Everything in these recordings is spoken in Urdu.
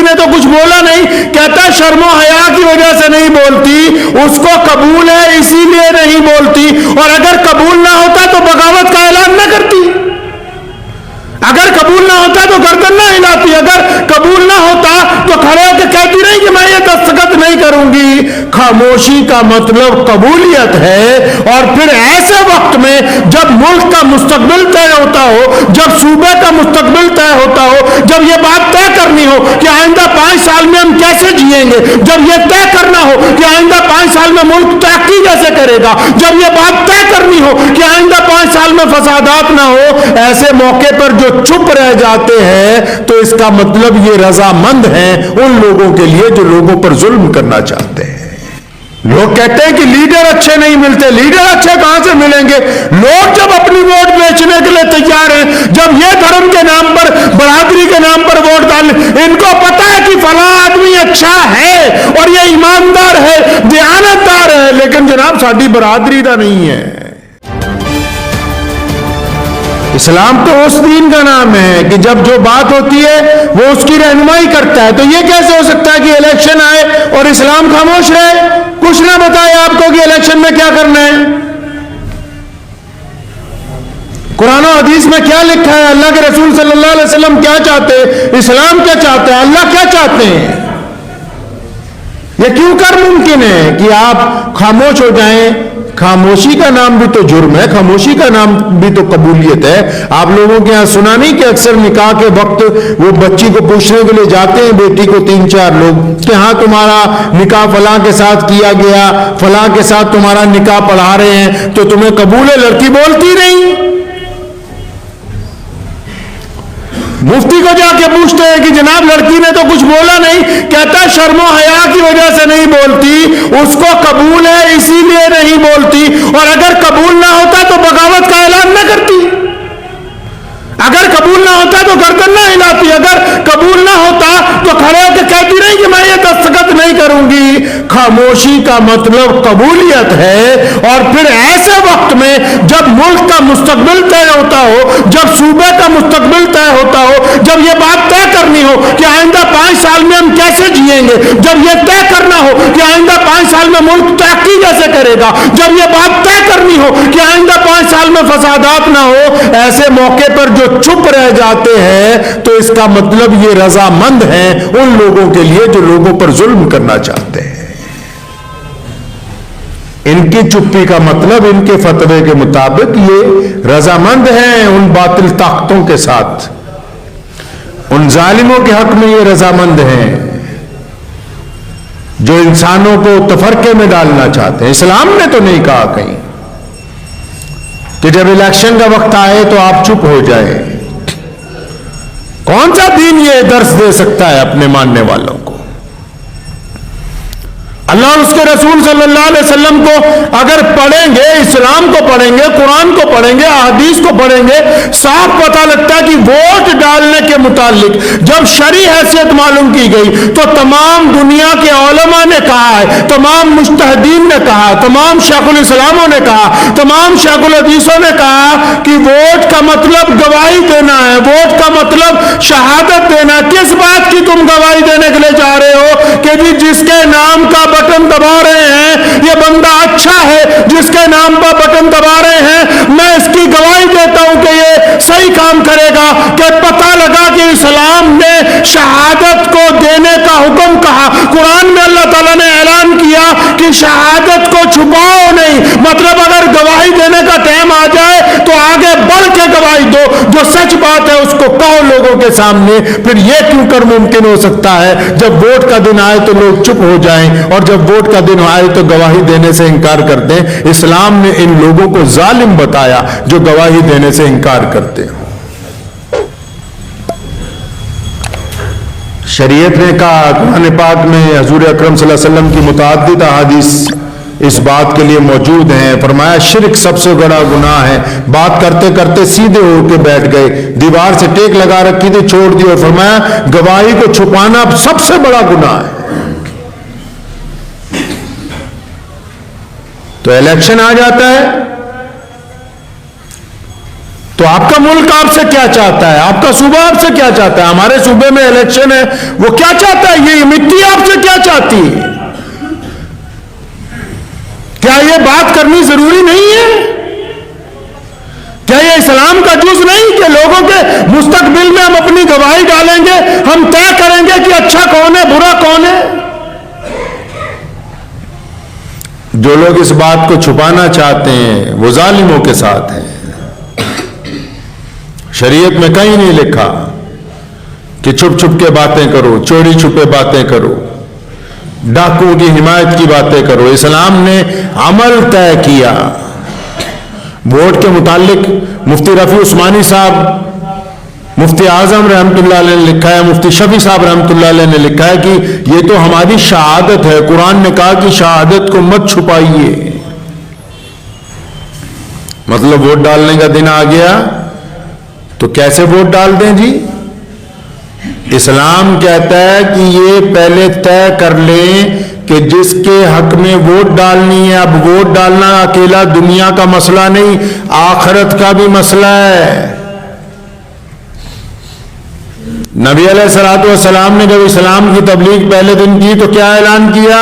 نے تو کچھ بولا نہیں. کہتا شرم و حیا کی وجہ سے نہیں بولتی, اس کو قبول ہے اسی لیے نہیں بولتی, اور اگر قبول نہ ہوتا تو بغاوت کا اعلان نہ کرتی. اگر قبول نہ ہوتا تو گردن نہ ہلاتی, اگر قبول نہ ہوتا تو کھڑے ہو کے کہتی نہیں کہ میں یہ دستخط نہیں کروں گی. خاموشی کا مطلب قبولیت ہے. اور پھر ایسے وقت میں جب ملک کا مستقبل طے ہوتا ہو, جب صوبے کا مستقبل طے ہوتا ہو, جب یہ بات طے کرنی ہو کہ آئندہ 5 سال میں ہم کیسے جئیں گے, جب یہ طے کرنا ہو کہ آئندہ 5 سال میں ملک ترقی کیسے کرے گا, جب یہ بات طے کرنی ہو کہ آئندہ 5 سال میں فسادات نہ ہو, ایسے موقع پر جو چپ رہ جاتے ہیں تو اس کا مطلب یہ رضامند ہیں ان لوگوں کے لیے جو لوگوں پر ظلم کرنا چاہتے ہیں. لوگ کہتے ہیں کہ لیڈر اچھے نہیں ملتے. لیڈر اچھے کہاں سے ملیں گے؟ لوگ جب اپنی ووٹ بیچنے کے لیے تیار ہیں, جب یہ دھرم کے نام پر, برادری کے نام پر ووٹ ڈالیں, ان کو پتا ہے کہ فلاں آدمی اچھا ہے اور یہ ایماندار ہے, دیانتدار ہے, لیکن جناب ساری برادری کا نہیں ہے. اسلام تو اس دین کا نام ہے کہ جب جو بات ہوتی ہے وہ اس کی رہنمائی کرتا ہے. تو یہ کیسے ہو سکتا ہے کہ الیکشن آئے اور اسلام خاموش رہے, کچھ نہ بتائے آپ کو کہ الیکشن میں کیا کرنا ہے؟ قرآن و حدیث میں کیا لکھا ہے؟ اللہ کے رسول صلی اللہ علیہ وسلم کیا چاہتے ہیں؟ اسلام کیا چاہتا ہے؟ اللہ کیا چاہتے ہیں؟ یہ کیوں کر ممکن ہے کہ آپ خاموش ہو جائیں؟ خاموشی کا نام بھی تو جرم ہے, خاموشی کا نام بھی تو قبولیت ہے. آپ لوگوں کے ہاں سنا نہیں کہ اکثر نکاح کے وقت وہ بچی کو پوچھنے کے لیے جاتے ہیں, بیٹی کو 3-4 لوگ, کہ ہاں تمہارا نکاح فلاں کے ساتھ کیا گیا, فلاں کے ساتھ تمہارا نکاح پڑھا رہے ہیں, تو تمہیں قبول ہے؟ لڑکی بولتی نہیں. مفتی کو جا کے پوچھتے ہیں کہ جناب لڑکی نے تو کچھ بولا نہیں. کہتا شرم و حیا کی وجہ سے نہیں بولتی, اس کو قبول ہے اسی لیے نہیں بولتی, اور اگر قبول نہ ہوتا تو بغاوت کا اعلان نہ کرتی. اگر قبول نہ ہوتا تو گردن نہ ہلاتی, اگر قبول نہ ہوتا تو کھڑے ہو کے کہتی نہیں کہ میں یہ دستخط نہیں کروں گی. خاموشی کا مطلب قبولیت ہے. اور پھر ایسے وقت میں جب ملک کا مستقبل طے ہوتا ہو, جب صوبے کا مستقبل طے ہوتا ہو, جب یہ بات طے کرنی ہو کہ آئندہ 5 سال میں ہم کیسے جئیں گے, جب یہ طے کرنا ہو کہ آئندہ 5 سال میں ملک ترقی کیسے کرے گا, جب یہ بات طے کرنی ہو کہ آئندہ 5 سال میں فسادات نہ ہو, ایسے موقع پر جو چپ رہ جاتے ہیں تو اس کا مطلب یہ رضامند ہیں ان لوگوں کے لیے جو لوگوں پر ظلم کرنا چاہتے ہیں. ان کی چپی کا مطلب ان کے فتوے کے مطابق یہ رضامند ہیں ان باطل طاقتوں کے ساتھ, ان ظالموں کے حق میں یہ رضامند ہیں جو انسانوں کو تفرقے میں ڈالنا چاہتے ہیں. اسلام نے تو نہیں کہا کہیں کہ جب الیکشن کا وقت آئے تو آپ چپ ہو جائیں. کون سا دین یہ درس دے سکتا ہے اپنے ماننے والوں کو؟ اللہ اور اس کے رسول صلی اللہ علیہ وسلم کو اگر پڑھیں گے, اسلام کو پڑھیں گے, قرآن کو پڑھیں گے, احادیث کو پڑھیں گے, صاف پتہ لگتا ہے کہ ووٹ ڈالنے کے متعلق جب شرعی حیثیت معلوم کی گئی تو تمام دنیا کے علماء نے کہا ہے, تمام مجتہدین نے کہا, تمام شیخ الاسلاموں نے کہا, تمام شیخ الحدیثوں نے کہا کہ ووٹ کا مطلب گواہی دینا ہے, ووٹ کا مطلب شہادت دینا. کس بات کی تم گواہی دینے کے لیے جا رہے ہو کہ جی جس کے نام کا بٹن دبا رہے ہیں یہ بندہ اچھا ہے, جس کے نام پر بٹن دبا رہے ہیں میں اس کی گواہی دیتا ہوں کہ یہ صحیح کام کرے گا. کہ پتہ لگا کہ اسلام نے شہادت کو دینے کا حکم کہا, قرآن میں اللہ تعالیٰ نے اعلان کیا کہ شہادت کو چھپاؤ نہیں, مطلب اگر گواہی دینے کا ٹائم آ جائے تو آگے بڑھ کے گواہی دو, جو سچ بات ہے اس کو کہو لوگوں کے سامنے. پھر یہ کیوں کر ممکن ہو سکتا ہے جب ووٹ کا دن آئے تو لوگ چپ ہو جائیں اور جب ووٹ کا دن آئے تو گواہی دینے سے انکار کر دیں؟ اسلام نے ان لوگوں کو ظالم بتایا جو گواہی دینے سے انکار کرتے ہیں. شریعت نے کہا, قرآن پاک میں حضور اکرم صلی اللہ علیہ وسلم کی متعدد احادیث اس بات کے لیے موجود ہیں. فرمایا شرک سب سے بڑا گناہ ہے. بات کرتے کرتے سیدھے ہو کے بیٹھ گئے, دیوار سے ٹیک لگا رکھی تھی چھوڑ دی, اور فرمایا گواہی کو چھپانا سب سے بڑا گناہ ہے. تو الیکشن آ جاتا ہے تو تو آپ کا ملک آپ سے کیا چاہتا ہے؟ آپ کا صوبہ آپ سے کیا چاہتا ہے؟ ہمارے صوبے میں الیکشن ہے، وہ کیا چاہتا ہے؟ یہ مٹی آپ سے کیا چاہتی ہے؟ کیا یہ بات کرنی ضروری نہیں ہے؟ کیا یہ اسلام کا جز نہیں کہ لوگوں کے مستقبل میں ہم اپنی گواہی ڈالیں گے، ہم طے کریں گے کہ اچھا کون ہے، برا کون ہے؟ جو لوگ اس بات کو چھپانا چاہتے ہیں وہ ظالموں کے ساتھ ہیں۔ شریعت میں کہیں نہیں لکھا کہ چھپ چھپ کے باتیں کرو، چوری چھپے باتیں کرو، ڈاکوؤں کی حمایت کی باتیں کرو۔ اسلام نے عمل طے کیا۔ ووٹ کے متعلق مفتی رفیع عثمانی صاحب، مفتی اعظم رحمۃ اللہ علیہ نے لکھا ہے، مفتی شفیع صاحب رحمۃ اللہ علیہ نے لکھا ہے کہ یہ تو ہماری شہادت ہے۔ قرآن نے کہا کہ شہادت کو مت چھپائیے۔ مطلب ووٹ ڈالنے کا دن آ گیا تو کیسے ووٹ ڈال دیں جی؟ اسلام کہتا ہے کہ یہ پہلے طے کر لیں کہ جس کے حق میں ووٹ ڈالنی ہے۔ اب ووٹ ڈالنا اکیلا دنیا کا مسئلہ نہیں، آخرت کا بھی مسئلہ ہے۔ نبی علیہ الصلوۃ والسلام نے جب اسلام کی تبلیغ پہلے دن کی تو کیا اعلان کیا؟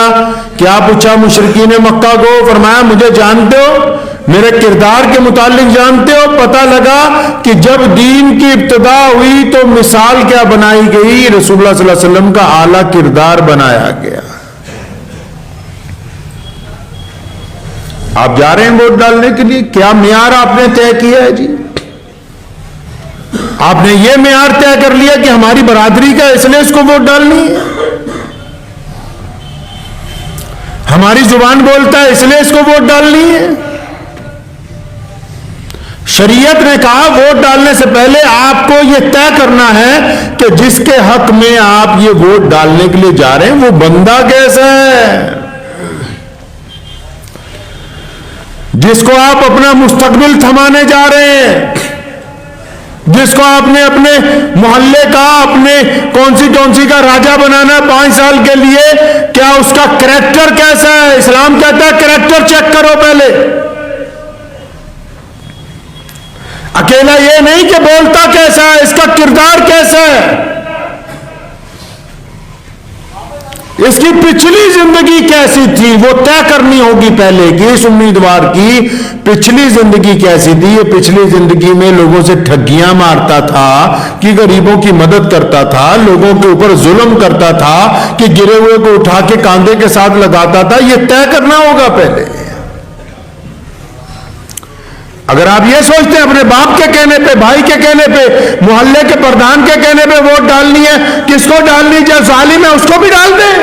کیا پوچھا مشرکین مکہ کو؟ فرمایا مجھے جانتے ہو؟ میرے کردار کے متعلق جانتے ہو؟ پتہ لگا کہ جب دین کی ابتدا ہوئی تو مثال کیا بنائی گئی؟ رسول اللہ صلی اللہ علیہ وسلم کا اعلیٰ کردار بنایا گیا۔ آپ جا رہے ہیں ووٹ ڈالنے کے لیے، کیا معیار آپ نے طے کیا ہے جی؟ آپ نے یہ معیار طے کر لیا کہ ہماری برادری کا اس لیے اس کو ووٹ ڈالنی ہے، ہماری زبان بولتا ہے اس لیے اس کو ووٹ ڈالنی ہے؟ شریعت نے کہا ووٹ ڈالنے سے پہلے آپ کو یہ طے کرنا ہے کہ جس کے حق میں آپ یہ ووٹ ڈالنے کے لیے جا رہے ہیں وہ بندہ کیسا ہے، جس کو آپ اپنا مستقبل تھمانے جا رہے ہیں، جس کو آپ نے اپنے محلے کا، اپنے کونسی کا راجہ بنانا ہے 5 سال کے لیے، کیا اس کا کریکٹر کیسا ہے؟ اسلام کہتا ہے کریکٹر چیک کرو پہلے۔ اکیلا یہ نہیں کہ بولتا کیسا ہے، اس کا کردار کیسا ہے، اس کی پچھلی زندگی کیسی تھی وہ طے کرنی ہوگی پہلے کہ اس امیدوار کی پچھلی زندگی کیسی تھی۔ یہ پچھلی زندگی میں لوگوں سے ٹھگیاں مارتا تھا کہ غریبوں کی مدد کرتا تھا، لوگوں کے اوپر ظلم کرتا تھا کہ گرے ہوئے کو اٹھا کے کاندھے کے ساتھ لگاتا تھا، یہ طے کرنا ہوگا پہلے۔ اگر آپ یہ سوچتے ہیں اپنے باپ کے کہنے پہ، بھائی کے کہنے پہ، محلے کے پردھان کے کہنے پہ ووٹ ڈالنی ہے، کس کو ڈالنی؟ جو ظالم ہے اس کو بھی ڈال دیں،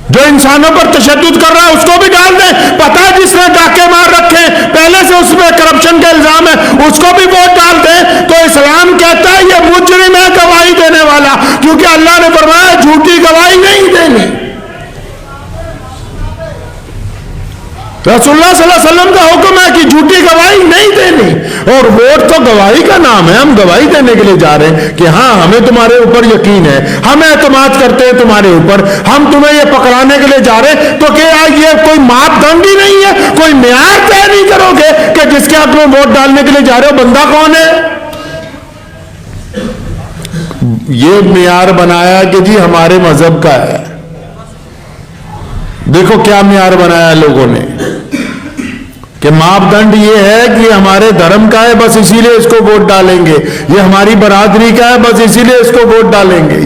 جو انسانوں پر تشدد کر رہا ہے اس کو بھی ڈال دیں، پتہ ہے جس نے ڈاکے مار رکھے پہلے سے اس میں کرپشن کا الزام ہے اس کو بھی ووٹ ڈال دیں۔ تو اسلام کہتا ہے یہ مجرم ہے گواہی دینے والا، کیونکہ اللہ نے فرمایا جھوٹی گواہی نہیں دینی۔ رسول اللہ صلی اللہ علیہ وسلم کا حکم ہے کہ جھوٹی گواہی نہیں دینی، اور ووٹ تو گواہی کا نام ہے۔ ہم گواہی دینے کے لیے جا رہے ہیں کہ ہاں ہمیں تمہارے اوپر یقین ہے، ہم اعتماد کرتے ہیں تمہارے اوپر، ہم تمہیں یہ پکڑانے کے لیے جا رہے ہیں۔ تو کیا یہ کوئی ماپ دنڈ ہی نہیں ہے؟ کوئی معیار طے نہیں کرو گے کہ جس کے حق میں ووٹ ڈالنے کے لیے جا رہے ہو بندہ کون ہے؟ یہ معیار بنایا کہ جی ہمارے مذہب کا ہے۔ دیکھو کیا معیار بنایا لوگوں نے کہ ماپ دنڈ یہ ہے کہ ہمارے دھرم کا ہے بس اسی لیے اس کو ووٹ ڈالیں گے، یہ ہماری برادری کا ہے بس اسی لیے اس کو ووٹ ڈالیں گے۔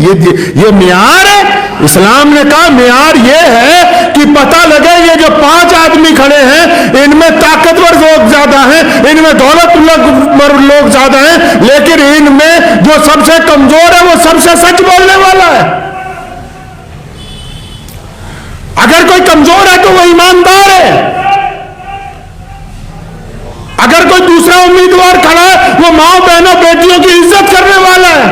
یہ معیار ہے؟ اسلام نے کہا معیار یہ ہے کہ پتہ لگے یہ جو 5 آدمی کھڑے ہیں ان میں طاقتور لوگ زیادہ ہیں، ان میں دولت لوگ زیادہ ہیں، لیکن ان میں جو سب سے کمزور ہے وہ سب سے سچ بولنے والا ہے۔ اگر کوئی کمزور ہے تو وہ ایماندار ہے، اگر کوئی دوسرا امیدوار کھڑا ہے وہ ماں بہنوں بیٹیوں کی عزت کرنے والا ہے،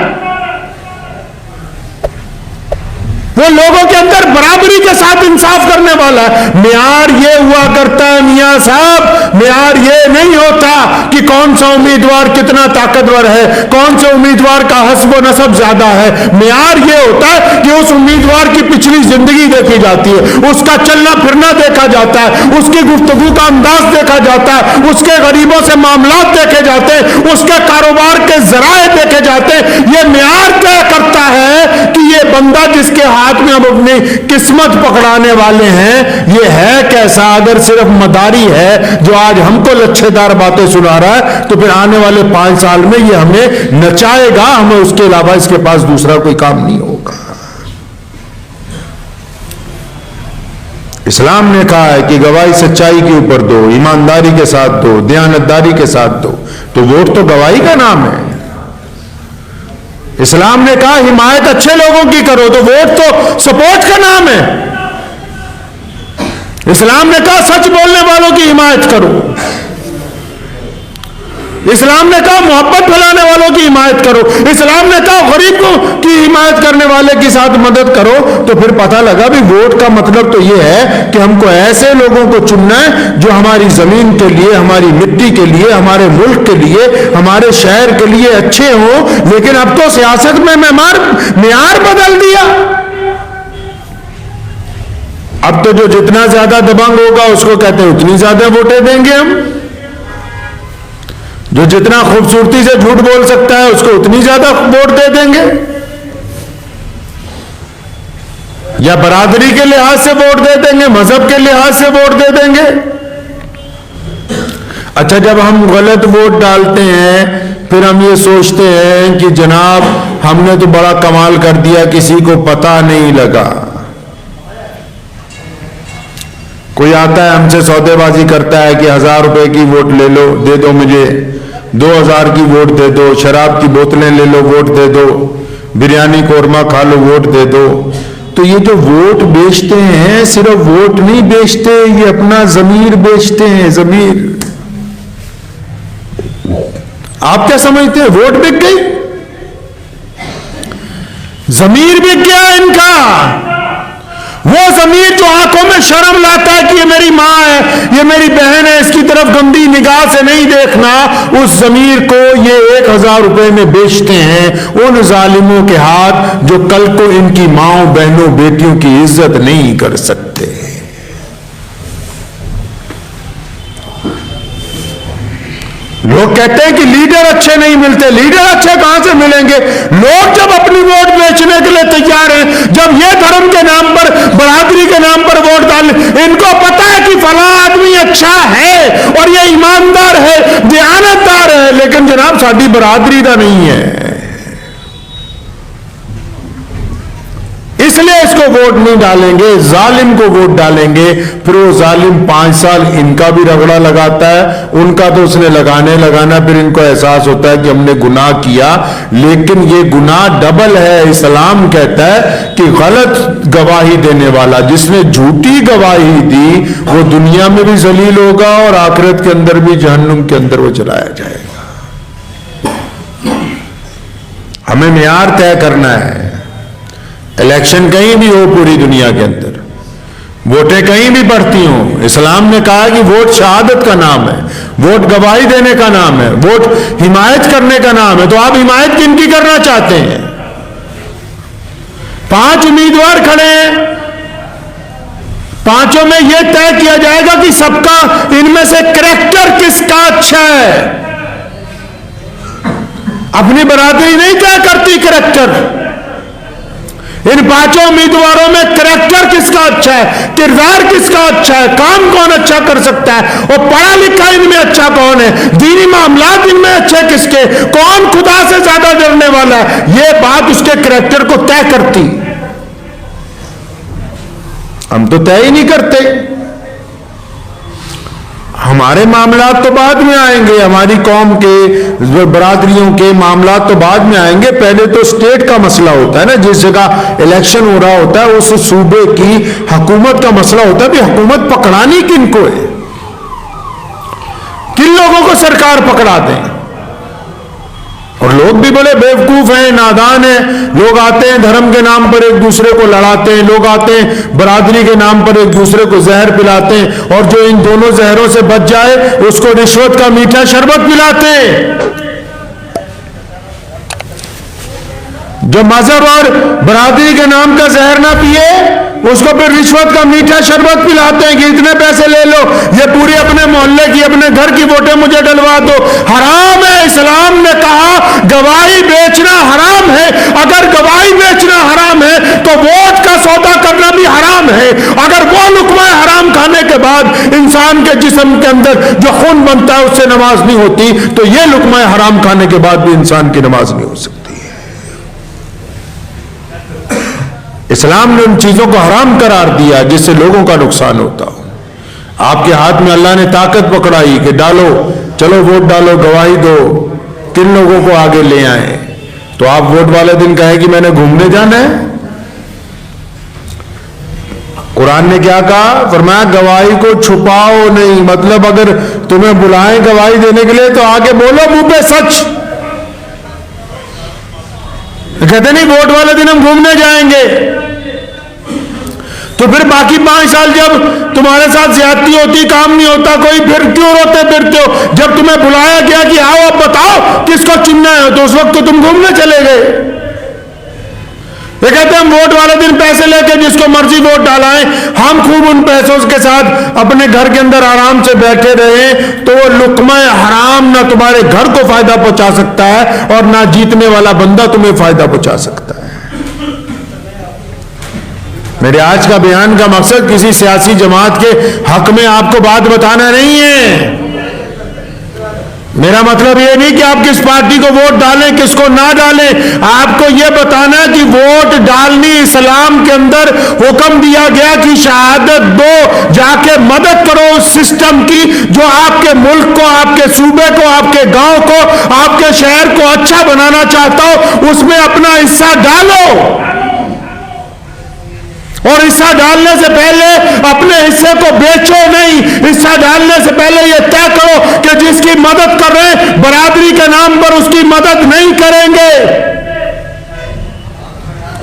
وہ لوگوں کے اندر برابری کے ساتھ انصاف کرنے والا ہے. معیار یہ ہوا کرتا ہے میاں صاحب، معیار یہ نہیں ہوتا کہ کون سا امیدوار کتنا طاقتور ہے، کون سے امیدوار کا حسب و نسب زیادہ ہے. معیار یہ ہوتا ہے کہ اس امیدوار کی پچھلی زندگی دیکھی جاتی ہے، اس کا چلنا پھرنا دیکھا جاتا ہے، اس کی گفتگو کا انداز دیکھا جاتا ہے، اس کے غریبوں سے معاملات دیکھے جاتے ہیں، اس کے کاروبار کے ذرائع دیکھے جاتے ہیں. یہ معیار طے کرتا ہے کہ یہ بندہ جس کے ہاتھ میں ہم اپنی قسمت پکڑانے والے ہیں یہ ہے کیسا. اگر صرف مداری ہے جو آج ہم کو لچھے دار باتیں سنا رہا ہے تو پھر آنے والے 5 سال میں یہ ہمیں نچائے گا، ہمیں اس کے علاوہ اس کے پاس دوسرا کوئی کام نہیں ہوگا. اسلام نے کہا ہے کہ گواہی سچائی کے اوپر دو، ایمانداری کے ساتھ دو، دیانتداری کے ساتھ دو. تو ووٹ تو گواہی کا نام ہے. اسلام نے کہا حمایت اچھے لوگوں کی کرو، تو ووٹ تو سپورٹ کا نام ہے. اسلام نے کہا سچ بولنے والوں کی حمایت کرو. اسلام نے کہا محبت پھیلانے والوں کی حمایت کرو. اسلام نے کہا غریب کی حمایت کرنے والے کے ساتھ مدد کرو. تو پھر پتہ لگا بھی ووٹ کا مطلب تو یہ ہے کہ ہم کو ایسے لوگوں کو چننا ہے جو ہماری زمین کے لیے، ہماری مٹی کے لیے، ہمارے ملک کے لیے، ہمارے شہر کے لیے اچھے ہوں. لیکن اب تو سیاست میں معیار بدل دیا. اب تو جو جتنا زیادہ دبنگ ہوگا اس کو کہتے ہیں اتنی زیادہ ووٹیں دیں گے ہم. جو جتنا خوبصورتی سے جھوٹ بول سکتا ہے اس کو اتنی زیادہ ووٹ دے دیں گے، یا برادری کے لحاظ سے ووٹ دے دیں گے، مذہب کے لحاظ سے ووٹ دے دیں گے. اچھا جب ہم غلط ووٹ ڈالتے ہیں پھر ہم یہ سوچتے ہیں کہ جناب ہم نے تو بڑا کمال کر دیا، کسی کو پتہ نہیں لگا. کوئی آتا ہے ہم سے سودے بازی کرتا ہے کہ 1000 روپے کی ووٹ لے لو، دے دو مجھے، 2000 کی ووٹ دے دو، شراب کی بوتلیں لے لو ووٹ دے دو، بریانی قورمہ کھا لو ووٹ دے دو. تو یہ جو ووٹ بیچتے ہیں صرف ووٹ نہیں بیچتے، یہ اپنا ضمیر بیچتے ہیں. ضمیر آپ کیا سمجھتے ہیں ووٹ بک گئی؟ ضمیر بک گیا ان کا. وہ ضمیر جو آنکھوں میں شرم لاتا ہے کہ یہ میری ماں ہے، یہ میری بہن ہے، اس کی طرف گندی نگاہ سے نہیں دیکھنا، اس ضمیر کو یہ 1000 روپے میں بیچتے ہیں ان ظالموں کے ہاتھ جو کل کو ان کی ماؤں بہنوں بیٹیوں کی عزت نہیں کر سکتے. لوگ کہتے ہیں کہ لیڈر اچھے نہیں ملتے. لیڈر اچھے کہاں سے ملیں گے؟ لوگ جب اپنی ووٹ بیچنے کے لیے تیار ہیں، جب یہ دھرم کے نام پر، برادری کے نام پر ووٹ ڈالیں، ان کو پتا ہے کہ فلاں آدمی اچھا ہے اور یہ ایماندار ہے، دیانتدار ہے، لیکن جناب ساری برادری کا نہیں ہے، اس لیے اس کو ووٹ نہیں ڈالیں گے، ظالم کو ووٹ ڈالیں گے. پھر وہ ظالم 5 سال ان کا بھی رگڑا لگاتا ہے، ان کا تو اس نے لگانا، پھر ان کو احساس ہوتا ہے کہ ہم نے گناہ کیا. لیکن یہ گناہ ڈبل ہے. اسلام کہتا ہے کہ غلط گواہی دینے والا، جس نے جھوٹی گواہی دی، وہ دنیا میں بھی ذلیل ہوگا اور آخرت کے اندر بھی جہنم کے اندر وہ چلایا جائے گا. ہمیں معیار طے کرنا ہے. الیکشن کہیں بھی ہو پوری دنیا کے اندر، ووٹیں کہیں بھی پڑتی ہوں، اسلام نے کہا کہ ووٹ شہادت کا نام ہے، ووٹ گواہی دینے کا نام ہے، ووٹ حمایت کرنے کا نام ہے. تو آپ حمایت کن کی کرنا چاہتے ہیں؟ 5 امیدوار کھڑے ہیں، 5 میں یہ طے کیا جائے گا کہ سب کا ان میں سے کریکٹر کس کا اچھا ہے. اپنی برادری نہیں طے کرتی کریکٹر. ان 5 امیدواروں میں کریکٹر کس کا اچھا ہے، کردار کس کا اچھا ہے، کام کون اچھا کر سکتا ہے، اور پڑھا لکھا ان میں اچھا کون ہے، دینی معاملات ان میں اچھے کس کے، کون خدا سے زیادہ ڈرنے والا ہے. یہ بات اس کے کریکٹر کو طے کرتی. ہم تو طے ہی نہیں کرتے. ہمارے معاملات تو بعد میں آئیں گے، ہماری قوم کے، برادریوں کے معاملات تو بعد میں آئیں گے. پہلے تو اسٹیٹ کا مسئلہ ہوتا ہے نا، جس جگہ الیکشن ہو رہا ہوتا ہے اس صوبے کی حکومت کا مسئلہ ہوتا ہے. بھی حکومت پکڑانی کن کو ہے، کن لوگوں کو سرکار پکڑا دیں. اور لوگ بھی بڑے بیوقوف ہیں، نادان ہیں. لوگ آتے ہیں دھرم کے نام پر ایک دوسرے کو لڑاتے ہیں، لوگ آتے ہیں برادری کے نام پر ایک دوسرے کو زہر پلاتے ہیں، اور جو ان دونوں زہروں سے بچ جائے اس کو رشوت کا میٹھا شربت پلاتے ہیں. جو مذہب اور برادری کے نام کا زہر نہ پیے اس کو پھر رشوت کا میٹھا شربت پلاتے ہیں کہ اتنے پیسے لے لو، یہ پوری اپنے محلے کی اپنے گھر کی ووٹیں مجھے ڈلوا دو. حرام ہے. اسلام نے کہا گواہی بیچنا حرام ہے. اگر گواہی بیچنا حرام ہے تو ووٹ کا سودا کرنا بھی حرام ہے. اگر وہ لقمہ حرام کھانے کے بعد انسان کے جسم کے اندر جو خون بنتا ہے اس سے نماز نہیں ہوتی تو یہ لقمہ حرام کھانے کے بعد بھی انسان کی نماز نہیں ہو سکتی. اسلام نے ان چیزوں کو حرام قرار دیا جس سے لوگوں کا نقصان ہوتا ہو. آپ کے ہاتھ میں اللہ نے طاقت پکڑائی کہ ڈالو، چلو ووٹ ڈالو، گواہی دو، کن لوگوں کو آگے لے آئیں، تو آپ ووٹ والے دن کہیں کہ میں نے گھومنے جانا ہے. قرآن نے کیا کہا؟ فرمایا گواہی کو چھپاؤ نہیں. مطلب اگر تمہیں بلائیں گواہی دینے کے لیے تو آگے بولو منہ پہ سچ. کہتے نہیں ووٹ والے دن ہم گھومنے جائیں گے، تو پھر باقی 5 سال جب تمہارے ساتھ زیادتی ہوتی، کام نہیں ہوتا کوئی، پھر کیوں روتے پھرتے ہو؟ جب تمہیں بلایا گیا کہ آؤ اب بتاؤ کس کو چننا ہے تو اس وقت تو تم گھومنے چلے گئے. یہ کہتے ہیں ہم ووٹ والے دن پیسے لے کے جس کو مرضی ووٹ ڈالائیں، ہم خوب ان پیسوں کے ساتھ اپنے گھر کے اندر آرام سے بیٹھے رہیں، تو وہ لقمہ حرام نہ تمہارے گھر کو فائدہ پہنچا سکتا ہے اور نہ جیتنے والا بندہ تمہیں فائدہ پہنچا سکتا ہے. میرے آج کا بیان کا مقصد کسی سیاسی جماعت کے حق میں آپ کو بات بتانا نہیں ہے. میرا مطلب یہ نہیں کہ آپ کس پارٹی کو ووٹ ڈالیں کس کو نہ ڈالیں. آپ کو یہ بتانا ہے کہ ووٹ ڈالنی اسلام کے اندر حکم دیا گیا کہ شہادت دو، جا کے مدد کرو اس سسٹم کی جو آپ کے ملک کو، آپ کے صوبے کو، آپ کے گاؤں کو، آپ کے شہر کو اچھا بنانا چاہتا ہو، اس میں اپنا حصہ ڈالو. اور حصہ ڈالنے سے پہلے اپنے حصے کو بیچو نہیں. حصہ ڈالنے سے پہلے یہ طے کرو کہ جس کی مدد کر رہے ہیں برادری کے نام پر اس کی مدد نہیں کریں گے،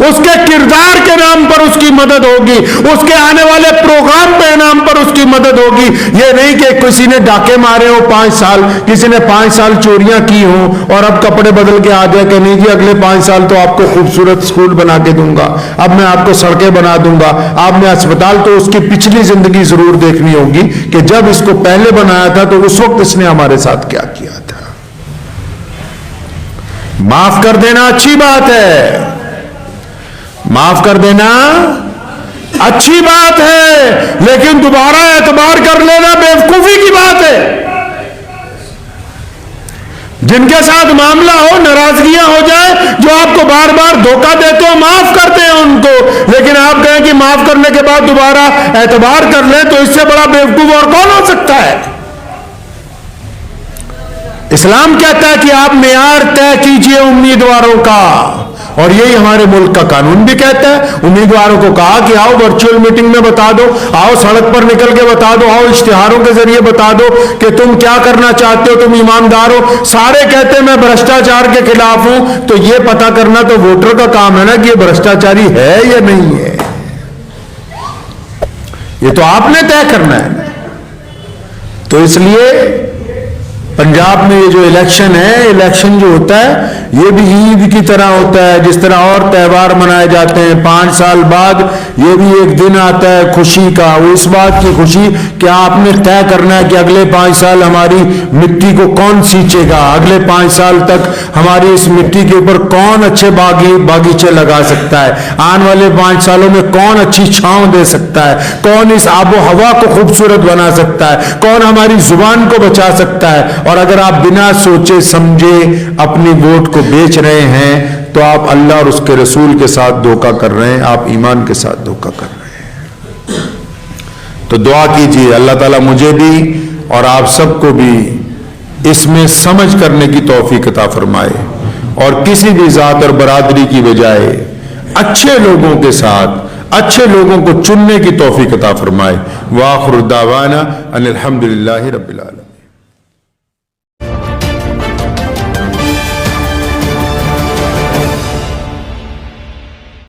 اس کے کردار کے نام پر اس کی مدد ہوگی، اس کے آنے والے پروگرام کے نام پر اس کی مدد ہوگی. یہ نہیں کہ کسی نے ڈاکے مارے ہو 5 سال، کسی نے 5 سال چوریاں کی ہوں اور اب کپڑے بدل کے آ جائے کہ نہیں جی اگلے 5 سال تو آپ کو خوبصورت اسکول بنا کے دوں گا، اب میں آپ کو سڑکیں بنا دوں گا، آپ نے اسپتال. تو اس کی پچھلی زندگی ضرور دیکھنی ہوگی کہ جب اس کو پہلے بنایا تھا تو اس وقت اس نے ہمارے ساتھ کیا کیا تھا. معاف کر دینا اچھی بات ہے، معاف کر دینا اچھی بات ہے، لیکن دوبارہ اعتبار کر لینا بیوقوفی کی بات ہے. جن کے ساتھ معاملہ ہو، ناراضگیاں ہو جائے، جو آپ کو بار بار دھوکہ دیتے ہو، معاف کرتے ہیں ان کو. لیکن آپ کہیں کہ معاف کرنے کے بعد دوبارہ اعتبار کر لیں، تو اس سے بڑا بیوقوف اور کون ہو سکتا ہے؟ اسلام کہتا ہے کہ آپ معیار طے کیجئے امیدواروں کا، اور یہی ہمارے ملک کا قانون بھی کہتا ہے. امیدواروں کو کہا کہ آؤ ورچوئل میٹنگ میں بتا دو، آؤ سڑک پر نکل کے بتا دو، آؤ اشتہاروں کے ذریعے بتا دو کہ تم کیا کرنا چاہتے ہو، تم ایماندار ہو. سارے کہتے ہیں میں بھرشٹاچار کے خلاف ہوں. تو یہ پتہ کرنا تو ووٹر کا کام ہے نا کہ یہ بھرشٹاچاری ہے یا نہیں ہے. یہ تو آپ نے طے کرنا ہے. تو اس لیے پنجاب میں یہ جو الیکشن ہے، الیکشن جو ہوتا ہے یہ بھی عید کی طرح ہوتا ہے. جس طرح اور تہوار منائے جاتے ہیں، 5 سال بعد یہ بھی ایک دن آتا ہے خوشی کا. وہ اس بات کی خوشی کہ آپ نے طے کرنا ہے کہ اگلے 5 سال ہماری مٹی کو کون سینچے گا، اگلے 5 سال تک ہماری اس مٹی کے اوپر کون اچھے باغیچے لگا سکتا ہے، آنے والے 5 سالوں میں کون اچھی چھاؤں دے سکتا ہے، کون اس آب و ہوا کو خوبصورت بنا سکتا ہے، کون ہماری زبان کو بچا سکتا ہے. اور اگر آپ بنا سوچے سمجھے اپنی ووٹ کو بیچ رہے ہیں تو آپ اللہ اور اس کے رسول کے ساتھ دھوکہ کر رہے ہیں، آپ ایمان کے ساتھ دھوکہ کر رہے ہیں. تو دعا کیجیے اللہ تعالیٰ مجھے بھی اور آپ سب کو بھی اس میں سمجھ کرنے کی توفیق عطا فرمائے، اور کسی بھی ذات اور برادری کی بجائے اچھے لوگوں کے ساتھ اچھے لوگوں کو چننے کی توفیق عطا فرمائے. وآخر دعوانا ان الحمدللہ رب العالمین.